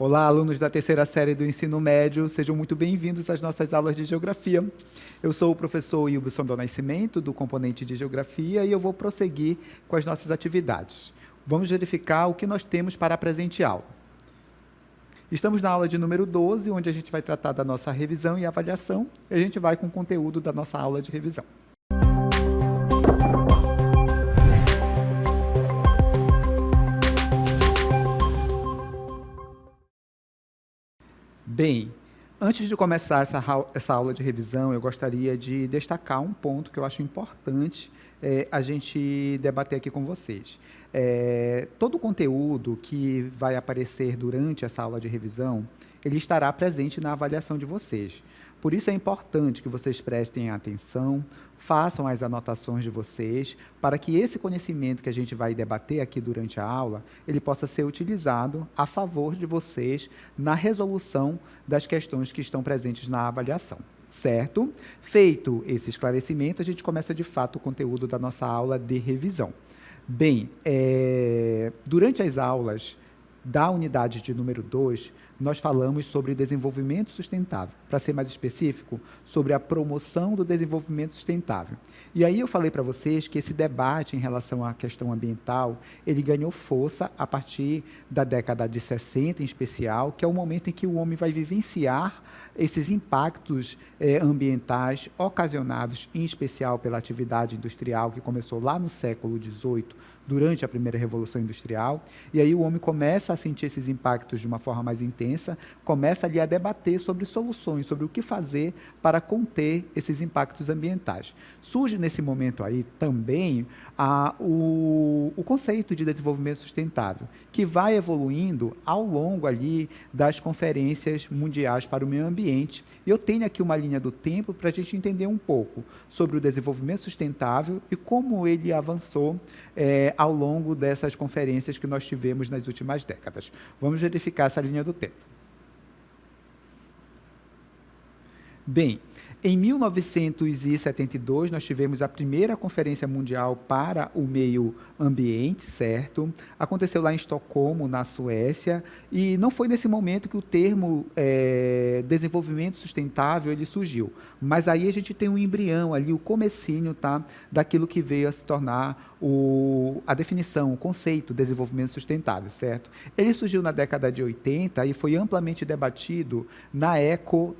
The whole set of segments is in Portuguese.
Olá, alunos da terceira série do ensino médio, sejam muito bem-vindos às nossas aulas de Geografia. Eu sou o professor Ilbson do Nascimento, do componente de Geografia, e eu vou prosseguir com as nossas atividades. Vamos verificar o que nós temos para a presente aula. Estamos na aula de número 12, onde a gente vai tratar da nossa revisão e avaliação, e a gente vai com o conteúdo da nossa aula de revisão. Bem, antes de começar essa aula de revisão, eu gostaria de destacar um ponto que eu acho importante a gente debater aqui com vocês. Todo o conteúdo que vai aparecer durante essa aula de revisão, ele estará presente na avaliação de vocês. Por isso é importante que vocês prestem atenção, façam as anotações de vocês, para que esse conhecimento que a gente vai debater aqui durante a aula, ele possa ser utilizado a favor de vocês na resolução das questões que estão presentes na avaliação, certo? Feito esse esclarecimento, a gente começa de fato o conteúdo da nossa aula de revisão. Bem, durante as aulas da unidade de número 2, nós falamos sobre desenvolvimento sustentável. Para ser mais específico, sobre a promoção do desenvolvimento sustentável. E aí eu falei para vocês que esse debate em relação à questão ambiental, ele ganhou força a partir da década de 60, em especial, que é o momento em que o homem vai vivenciar esses impactos ambientais ocasionados, em especial, pela atividade industrial, que começou lá no século XVIII, durante a primeira Revolução Industrial, e aí o homem começa a sentir esses impactos de uma forma mais intensa, começa ali a debater sobre soluções, sobre o que fazer para conter esses impactos ambientais. Surge nesse momento aí também o conceito de desenvolvimento sustentável, que vai evoluindo ao longo ali das conferências mundiais para o meio ambiente. E eu tenho aqui uma linha do tempo para a gente entender um pouco sobre o desenvolvimento sustentável e como ele avançou ao longo dessas conferências que nós tivemos nas últimas décadas. Vamos verificar essa linha do tempo. Bem, em 1972, nós tivemos a primeira Conferência Mundial para o Meio Ambiente, certo? Aconteceu lá em Estocolmo, na Suécia, e não foi nesse momento que o termo desenvolvimento sustentável ele surgiu, mas aí a gente tem um embrião ali, o comecinho, tá, daquilo que veio a se tornar a definição, o conceito de desenvolvimento sustentável, certo? Ele surgiu na década de 80 e foi amplamente debatido na ECO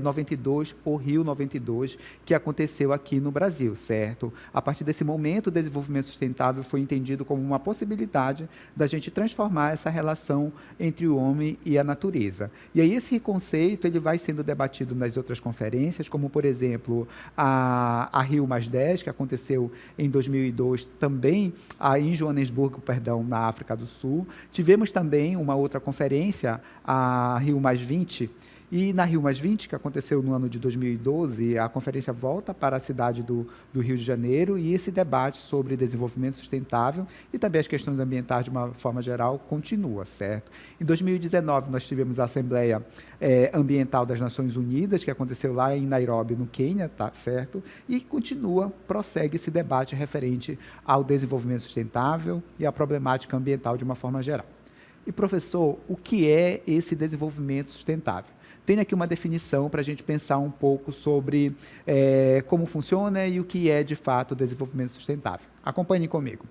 92, ou Rio 92, que aconteceu aqui no Brasil, certo? A partir desse momento, o desenvolvimento sustentável foi entendido como uma possibilidade da gente transformar essa relação entre o homem e a natureza. E aí esse conceito ele vai sendo debatido nas outras conferências, como, por exemplo, a Rio+10, que aconteceu em 2002, também em Joanesburgo, perdão, na África do Sul. Tivemos também uma outra conferência, a Rio+20, e na Rio+20, que aconteceu no ano de 2012, a conferência volta para a cidade do Rio de Janeiro e esse debate sobre desenvolvimento sustentável e também as questões ambientais de uma forma geral continua, certo? Em 2019, nós tivemos a Assembleia Ambiental das Nações Unidas, que aconteceu lá em Nairobi, no Quênia, tá certo? E prossegue esse debate referente ao desenvolvimento sustentável e à problemática ambiental de uma forma geral. E, professor, o que é esse desenvolvimento sustentável? Tem aqui uma definição para a gente pensar um pouco sobre como funciona e o que é, de fato, o desenvolvimento sustentável. Acompanhem comigo.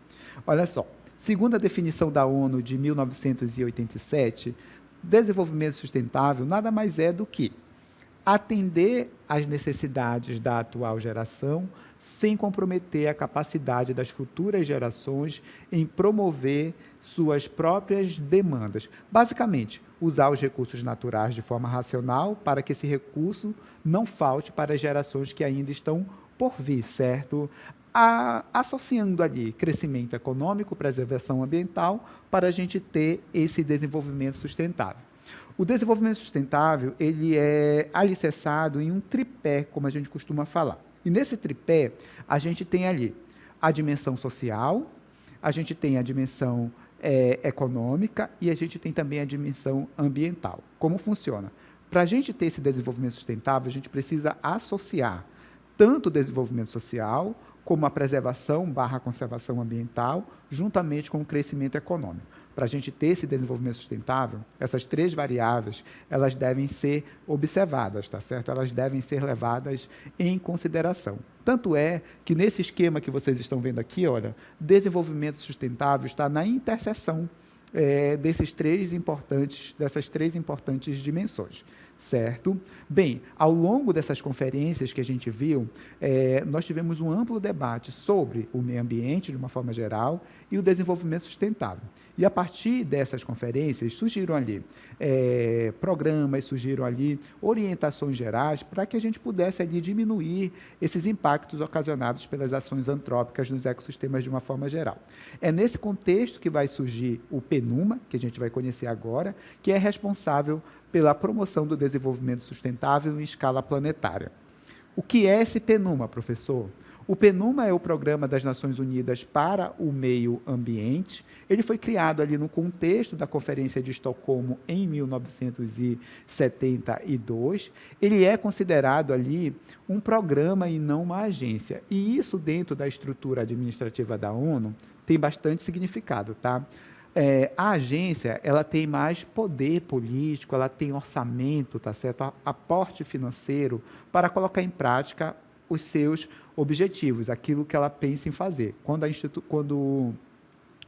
Olha só, segundo a definição da ONU de 1987, desenvolvimento sustentável nada mais é do que atender às necessidades da atual geração sem comprometer a capacidade das futuras gerações em promover suas próprias demandas. Basicamente, usar os recursos naturais de forma racional para que esse recurso não falte para as gerações que ainda estão por vir, certo? Associando ali crescimento econômico, preservação ambiental, para a gente ter esse desenvolvimento sustentável. O desenvolvimento sustentável ele é alicerçado em um tripé, como a gente costuma falar. E nesse tripé, a gente tem ali a dimensão social, a gente tem a dimensão econômica e a gente tem também a dimensão ambiental. Como funciona? Para a gente ter esse desenvolvimento sustentável, a gente precisa associar tanto o desenvolvimento social como a preservação/conservação ambiental, juntamente com o crescimento econômico. para a gente ter esse desenvolvimento sustentável, essas 3 variáveis, elas devem ser observadas, tá certo? Elas devem ser levadas em consideração. Tanto é que nesse esquema que vocês estão vendo aqui, olha, desenvolvimento sustentável está na interseção dessas 3 importantes dimensões. Certo? Bem, ao longo dessas conferências que a gente viu, nós tivemos um amplo debate sobre o meio ambiente, de uma forma geral, e o desenvolvimento sustentável. E, a partir dessas conferências, surgiram ali programas, surgiram ali orientações gerais para que a gente pudesse ali diminuir esses impactos ocasionados pelas ações antrópicas nos ecossistemas de uma forma geral. É nesse contexto que vai surgir o PNUMA, que a gente vai conhecer agora, que é responsável pela promoção do desenvolvimento sustentável em escala planetária. O que é esse PNUMA, professor? O PNUMA é o Programa das Nações Unidas para o Meio Ambiente. Ele foi criado ali no contexto da Conferência de Estocolmo em 1972. Ele é considerado ali um programa e não uma agência. E isso, dentro da estrutura administrativa da ONU, tem bastante significado, tá? A agência, ela tem mais poder político, ela tem orçamento, tá certo? Aporte financeiro para colocar em prática os seus objetivos, aquilo que ela pensa em fazer, quando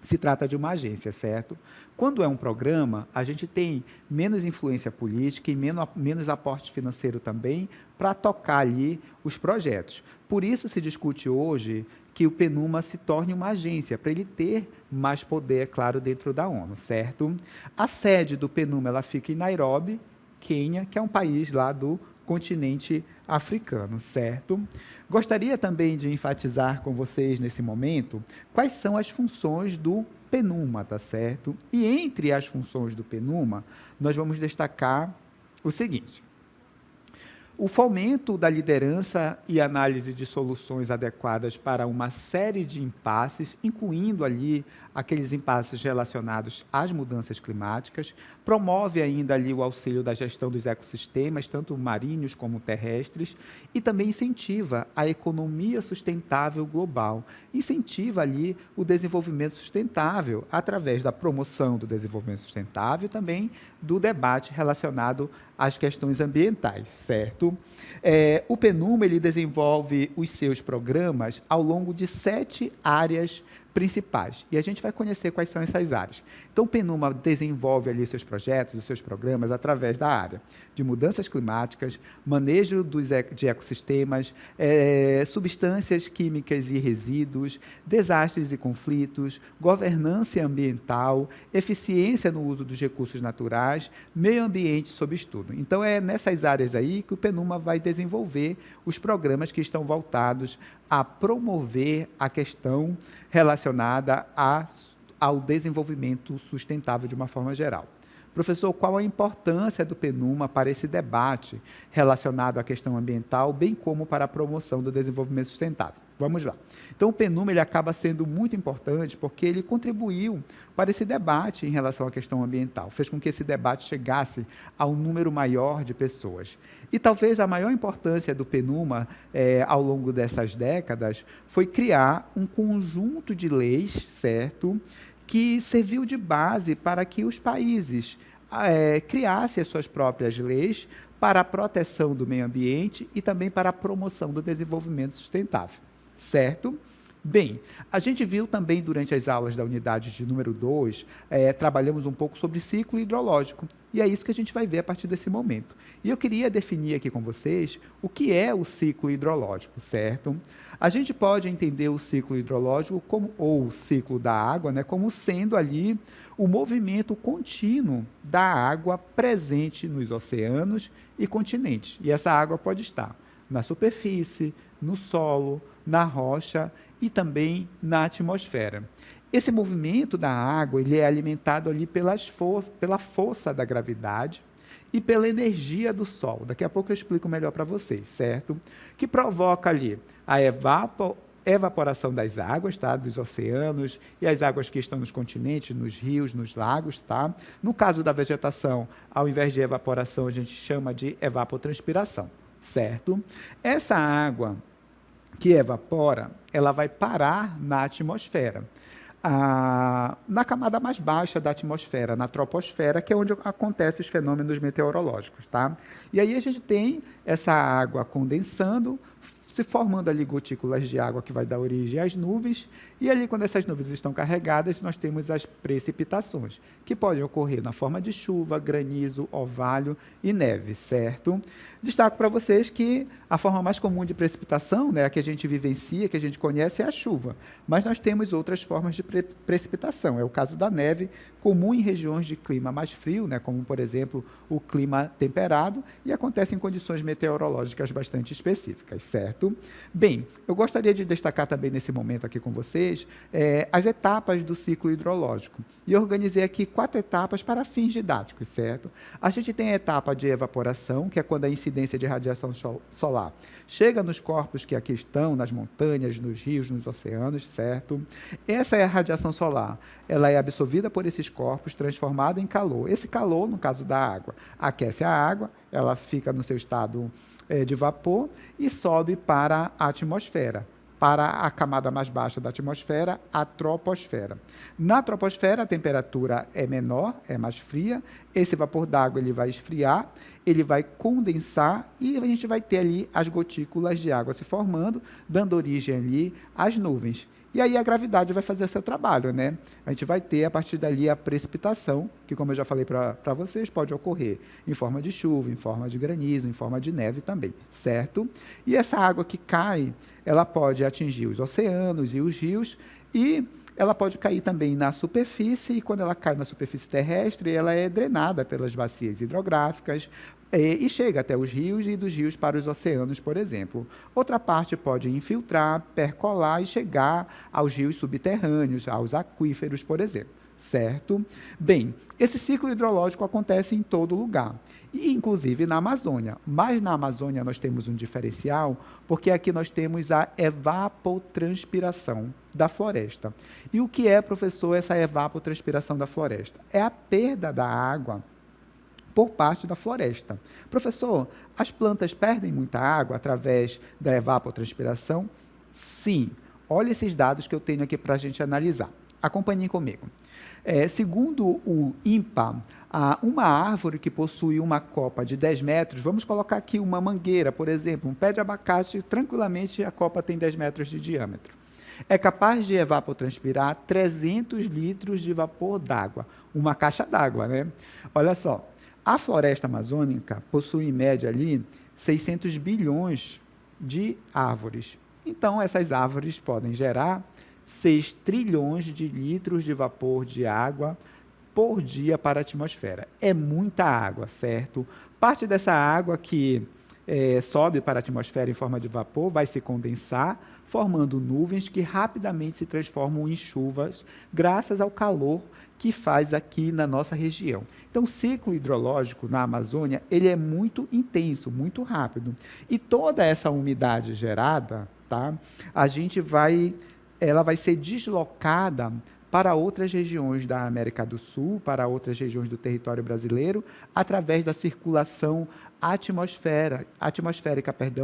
se trata de uma agência, certo? Quando é um programa, a gente tem menos influência política e menos aporte financeiro também para tocar ali os projetos. Por isso se discute hoje que o PNUMA se torne uma agência, para ele ter mais poder, é claro, dentro da ONU, certo? A sede do PNUMA ela fica em Nairobi, Quênia, que é um país lá do continente africano, certo? Gostaria também de enfatizar com vocês, nesse momento, quais são as funções do PNUMA, tá certo? E entre as funções do PNUMA, nós vamos destacar o seguinte: o fomento da liderança e análise de soluções adequadas para uma série de impasses, incluindo ali aqueles impasses relacionados às mudanças climáticas, promove ainda ali o auxílio da gestão dos ecossistemas, tanto marinhos como terrestres, e também incentiva a economia sustentável global, incentiva ali o desenvolvimento sustentável através da promoção do desenvolvimento sustentável e também do debate relacionado às questões ambientais, certo? O PNUMA ele desenvolve os seus programas ao longo de 7 áreas principais, e a gente vai conhecer quais são essas áreas. Então, o PNUMA desenvolve ali seus projetos, os seus programas, através da área de mudanças climáticas, manejo de ecossistemas, substâncias químicas e resíduos, desastres e conflitos, governança ambiental, eficiência no uso dos recursos naturais, meio ambiente sob estudo. Então, é nessas áreas aí que o PNUMA vai desenvolver os programas que estão voltados a promover a questão relacionada ao desenvolvimento sustentável de uma forma geral. Professor, qual a importância do PNUMA para esse debate relacionado à questão ambiental, bem como para a promoção do desenvolvimento sustentável? Vamos lá. Então, o PNUMA ele acaba sendo muito importante porque ele contribuiu para esse debate em relação à questão ambiental, fez com que esse debate chegasse a um número maior de pessoas. E talvez a maior importância do PNUMA, ao longo dessas décadas, foi criar um conjunto de leis, certo?, que serviu de base para que os países criassem as suas próprias leis para a proteção do meio ambiente e também para a promoção do desenvolvimento sustentável, certo? Bem, a gente viu também durante as aulas da unidade de número 2, trabalhamos um pouco sobre ciclo hidrológico, e é isso que a gente vai ver a partir desse momento. E eu queria definir aqui com vocês o que é o ciclo hidrológico, certo? A gente pode entender o ciclo hidrológico ou o ciclo da água, né, como sendo ali o movimento contínuo da água presente nos oceanos e continentes. E essa água pode estar na superfície, no solo, na rocha e também na atmosfera. Esse movimento da água ele é alimentado ali pela força da gravidade e pela energia do Sol. Daqui a pouco eu explico melhor para vocês, certo? Que provoca ali a evaporação das águas, tá? Dos oceanos e as águas que estão nos continentes, nos rios, nos lagos, tá? No caso da vegetação, ao invés de evaporação, a gente chama de evapotranspiração, certo? Essa água que evapora, ela vai parar na atmosfera. na camada mais baixa da atmosfera, na troposfera, que é onde acontecem os fenômenos meteorológicos, tá? E aí a gente tem essa água condensando, se formando ali gotículas de água que vai dar origem às nuvens, e ali quando essas nuvens estão carregadas, nós temos as precipitações, que podem ocorrer na forma de chuva, granizo, orvalho e neve, certo? Destaco para vocês que a forma mais comum de precipitação, né, a que a gente vivencia, que a gente conhece, é a chuva, mas nós temos outras formas de precipitação, é o caso da neve, comum em regiões de clima mais frio, né, como, por exemplo, o clima temperado, e acontece em condições meteorológicas bastante específicas, certo? Bem, eu gostaria de destacar também nesse momento aqui com vocês as etapas do ciclo hidrológico. E eu organizei aqui 4 etapas para fins didáticos, certo? A gente tem a etapa de evaporação, que é quando a incidência de radiação solar chega nos corpos que aqui estão, nas montanhas, nos rios, nos oceanos, certo? Essa é a radiação solar. Ela é absorvida por esses corpos, transformada em calor. Esse calor, no caso da água, aquece a água, ela fica no seu estado de vapor e sobe para a atmosfera, para a camada mais baixa da atmosfera, a troposfera. Na troposfera, a temperatura é menor, é mais fria, esse vapor d'água ele vai esfriar, ele vai condensar e a gente vai ter ali as gotículas de água se formando, dando origem ali às nuvens. E aí a gravidade vai fazer seu trabalho, né? A gente vai ter, a partir dali, a precipitação, que, como eu já falei para vocês, pode ocorrer em forma de chuva, em forma de granizo, em forma de neve também, certo? E essa água que cai, ela pode atingir os oceanos e os rios, e ela pode cair também na superfície, e quando ela cai na superfície terrestre, ela é drenada pelas bacias hidrográficas, e chega até os rios e dos rios para os oceanos, por exemplo. Outra parte pode infiltrar, percolar e chegar aos rios subterrâneos, aos aquíferos, por exemplo, certo? Bem, esse ciclo hidrológico acontece em todo lugar, e inclusive na Amazônia. Mas na Amazônia nós temos um diferencial, porque aqui nós temos a evapotranspiração da floresta. E o que é, professor, essa evapotranspiração da floresta? É a perda da água por parte da floresta. Professor, as plantas perdem muita água através da evapotranspiração? Sim. Olha esses dados que eu tenho aqui para a gente analisar. Acompanhem comigo. Segundo o INPA, uma árvore que possui uma copa de 10 metros, vamos colocar aqui uma mangueira, por exemplo, um pé de abacate, tranquilamente a copa tem 10 metros de diâmetro. É capaz de evapotranspirar 300 litros de vapor d'água, uma caixa d'água, né? Olha só, a floresta amazônica possui, em média, ali, 600 bilhões de árvores. Então, essas árvores podem gerar 6 trilhões de litros de vapor de água por dia para a atmosfera. É muita água, certo? Parte dessa água que sobe para a atmosfera em forma de vapor vai se condensar, formando nuvens que rapidamente se transformam em chuvas, graças ao calor que faz aqui na nossa região. Então, o ciclo hidrológico na Amazônia, ele é muito intenso, muito rápido. E toda essa umidade gerada, tá, ela vai ser deslocada para outras regiões da América do Sul, para outras regiões do território brasileiro, através da circulação atmosférica,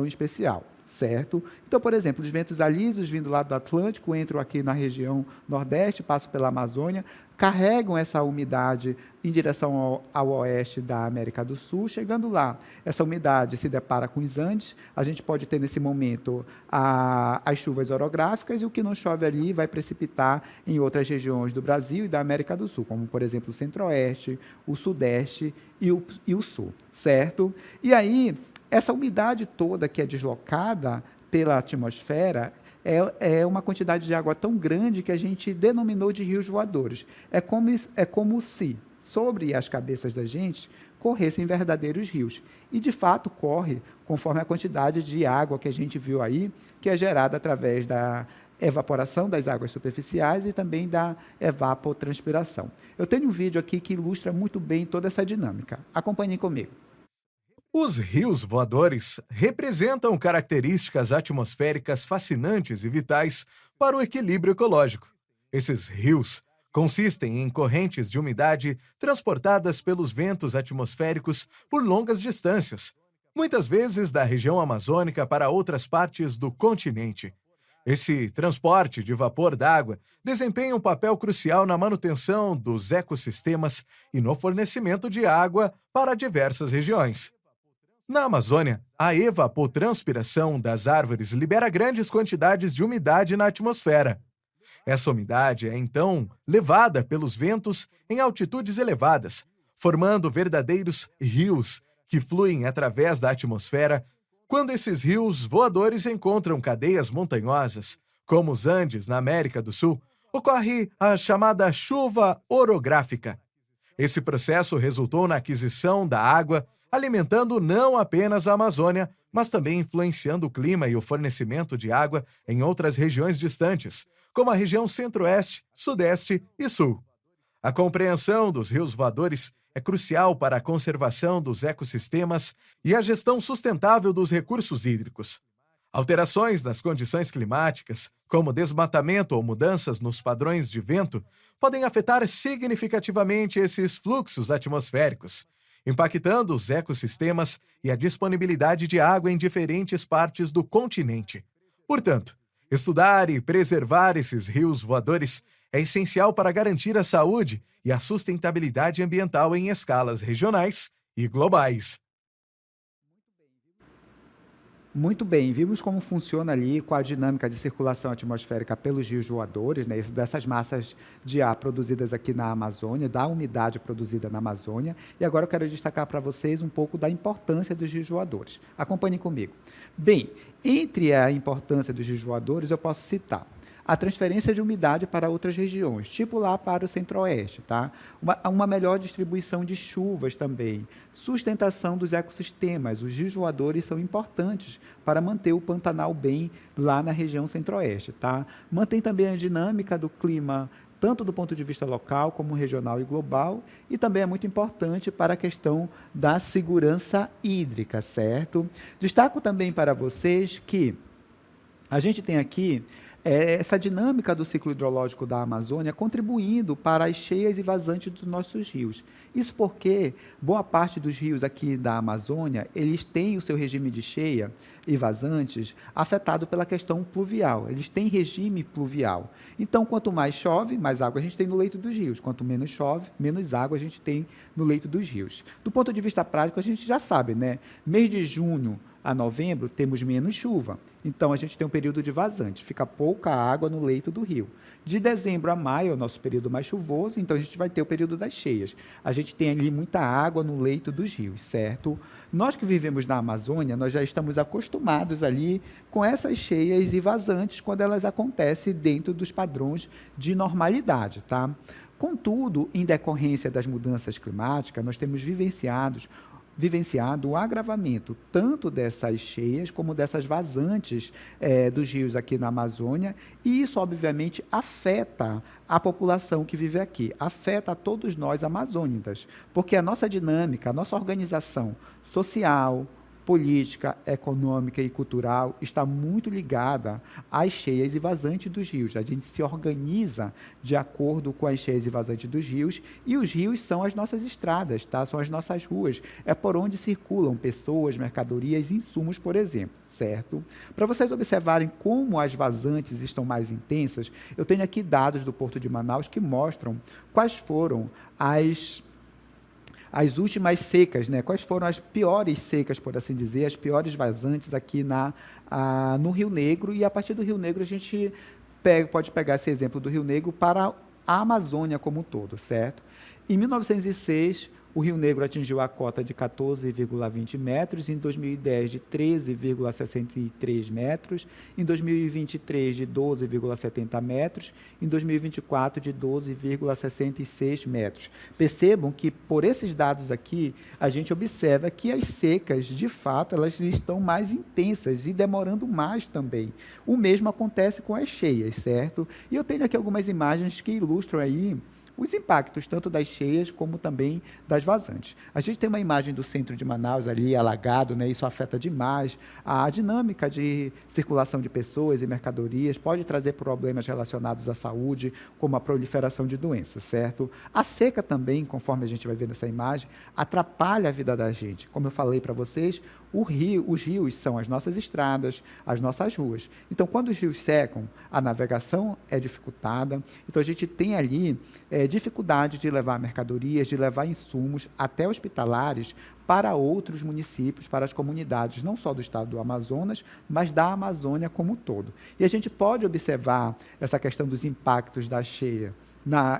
em especial, certo? Então, por exemplo, os ventos alisos vindo lá do Atlântico entram aqui na região Nordeste, passam pela Amazônia, carregam essa umidade em direção ao oeste da América do Sul. Chegando lá, essa umidade se depara com os Andes, a gente pode ter nesse momento as chuvas orográficas, e o que não chove ali vai precipitar em outras regiões do Brasil e da América do Sul, como, por exemplo, o Centro-Oeste, o Sudeste e o Sul, certo? E aí, essa umidade toda que é deslocada pela atmosfera é uma quantidade de água tão grande que a gente denominou de rios voadores. É como se, sobre as cabeças da gente, corressem verdadeiros rios. E, de fato, corre conforme a quantidade de água que a gente viu aí, que é gerada através da evaporação das águas superficiais e também da evapotranspiração. Eu tenho um vídeo aqui que ilustra muito bem toda essa dinâmica. Acompanhem comigo. Os rios voadores representam características atmosféricas fascinantes e vitais para o equilíbrio ecológico. Esses rios consistem em correntes de umidade transportadas pelos ventos atmosféricos por longas distâncias, muitas vezes da região amazônica para outras partes do continente. Esse transporte de vapor d'água desempenha um papel crucial na manutenção dos ecossistemas e no fornecimento de água para diversas regiões. Na Amazônia, a evapotranspiração das árvores libera grandes quantidades de umidade na atmosfera. Essa umidade é, então, levada pelos ventos em altitudes elevadas, formando verdadeiros rios que fluem através da atmosfera. Quando esses rios voadores encontram cadeias montanhosas, como os Andes, na América do Sul, ocorre a chamada chuva orográfica. Esse processo resultou na aquisição da água, alimentando não apenas a Amazônia, mas também influenciando o clima e o fornecimento de água em outras regiões distantes, como a região Centro-Oeste, Sudeste e Sul. A compreensão dos rios voadores é crucial para a conservação dos ecossistemas e a gestão sustentável dos recursos hídricos. Alterações nas condições climáticas, como desmatamento ou mudanças nos padrões de vento, podem afetar significativamente esses fluxos atmosféricos, impactando os ecossistemas e a disponibilidade de água em diferentes partes do continente. Portanto, estudar e preservar esses rios voadores é essencial para garantir a saúde e a sustentabilidade ambiental em escalas regionais e globais. Muito bem, vimos como funciona ali com a dinâmica de circulação atmosférica pelos rios voadores, né, isso dessas massas de ar produzidas aqui na Amazônia, da umidade produzida na Amazônia, e agora eu quero destacar para vocês um pouco da importância dos rios voadores. Acompanhem comigo. Bem, entre a importância dos rios voadores, eu posso citar a transferência de umidade para outras regiões, tipo lá para o Centro-Oeste, tá? Uma melhor distribuição de chuvas também, sustentação dos ecossistemas. Os rios voadores são importantes para manter o Pantanal bem lá na região Centro-Oeste, tá? Mantém também a dinâmica do clima, tanto do ponto de vista local, como regional e global, e também é muito importante para a questão da segurança hídrica, certo? Destaco também para vocês que a gente tem aqui essa dinâmica do ciclo hidrológico da Amazônia contribuindo para as cheias e vazantes dos nossos rios. Isso porque boa parte dos rios aqui da Amazônia, eles têm o seu regime de cheia e vazantes afetado pela questão pluvial. Eles têm regime pluvial. Então, quanto mais chove, mais água a gente tem no leito dos rios. Quanto menos chove, menos água a gente tem no leito dos rios. Do ponto de vista prático, a gente já sabe, né? Mês de junho a novembro, temos menos chuva. Então, a gente tem um período de vazante, fica pouca água no leito do rio. De dezembro a maio é o nosso período mais chuvoso, então a gente vai ter o período das cheias. A gente tem ali muita água no leito dos rios, certo? Nós que vivemos na Amazônia, nós já estamos acostumados ali com essas cheias e vazantes quando elas acontecem dentro dos padrões de normalidade, tá? Contudo, em decorrência das mudanças climáticas, nós temos vivenciado o agravamento tanto dessas cheias como dessas vazantes dos rios aqui na Amazônia, e isso, obviamente, afeta a população que vive aqui, afeta a todos nós amazônicas, porque a nossa dinâmica, a nossa organização social, política, econômica e cultural está muito ligada às cheias e vazantes dos rios. A gente se organiza de acordo com as cheias e vazantes dos rios, e os rios são as nossas estradas, tá? São as nossas ruas. É por onde circulam pessoas, mercadorias, insumos, por exemplo, certo? Para vocês observarem como as vazantes estão mais intensas, eu tenho aqui dados do Porto de Manaus que mostram quais foram as últimas secas, né? Quais foram as piores secas, por assim dizer, as piores vazantes aqui no Rio Negro, e a partir do Rio Negro a gente pode pegar esse exemplo do Rio Negro para a Amazônia como um todo, certo? Em 1906, o Rio Negro atingiu a cota de 14,20 metros, em 2010 de 13,63 metros, em 2023 de 12,70 metros, em 2024 de 12,66 metros. Percebam que, por esses dados aqui, a gente observa que as secas, de fato, elas estão mais intensas e demorando mais também. O mesmo acontece com as cheias, certo? E eu tenho aqui algumas imagens que ilustram aí os impactos, tanto das cheias como também das vazantes. A gente tem uma imagem do centro de Manaus ali, alagado, né? Isso afeta demais a dinâmica de circulação de pessoas e mercadorias, pode trazer problemas relacionados à saúde, como a proliferação de doenças, certo? A seca também, conforme a gente vai ver nessa imagem, atrapalha a vida da gente. Como eu falei para vocês, Os rios são as nossas estradas, as nossas ruas. Então, quando os rios secam, a navegação é dificultada. Então, a gente tem ali dificuldade de levar mercadorias, de levar insumos até hospitalares para outros municípios, para as comunidades, não só do estado do Amazonas, mas da Amazônia como um todo. E a gente pode observar essa questão dos impactos da cheia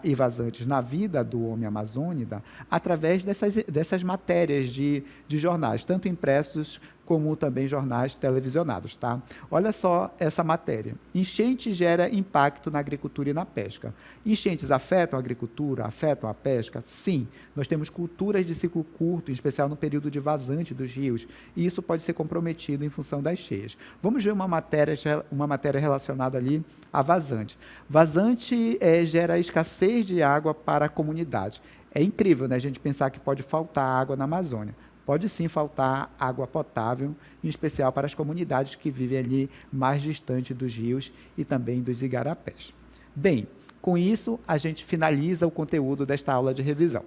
e vazantes na vida do homem amazônida através dessas matérias de jornais, tanto impressos como também jornais televisionados. Tá? Olha só essa matéria. Enchente gera impacto na agricultura e na pesca. Enchentes afetam a agricultura, afetam a pesca? Sim. Nós temos culturas de ciclo curto, em especial no período de vazante dos rios, e isso pode ser comprometido em função das cheias. Vamos ver uma matéria relacionada ali a vazante. Vazante gera escassez de água para a comunidade. É incrível, né, a gente pensar que pode faltar água na Amazônia. Pode sim faltar água potável, em especial para as comunidades que vivem ali mais distante dos rios e também dos igarapés. Bem, com isso, a gente finaliza o conteúdo desta aula de revisão.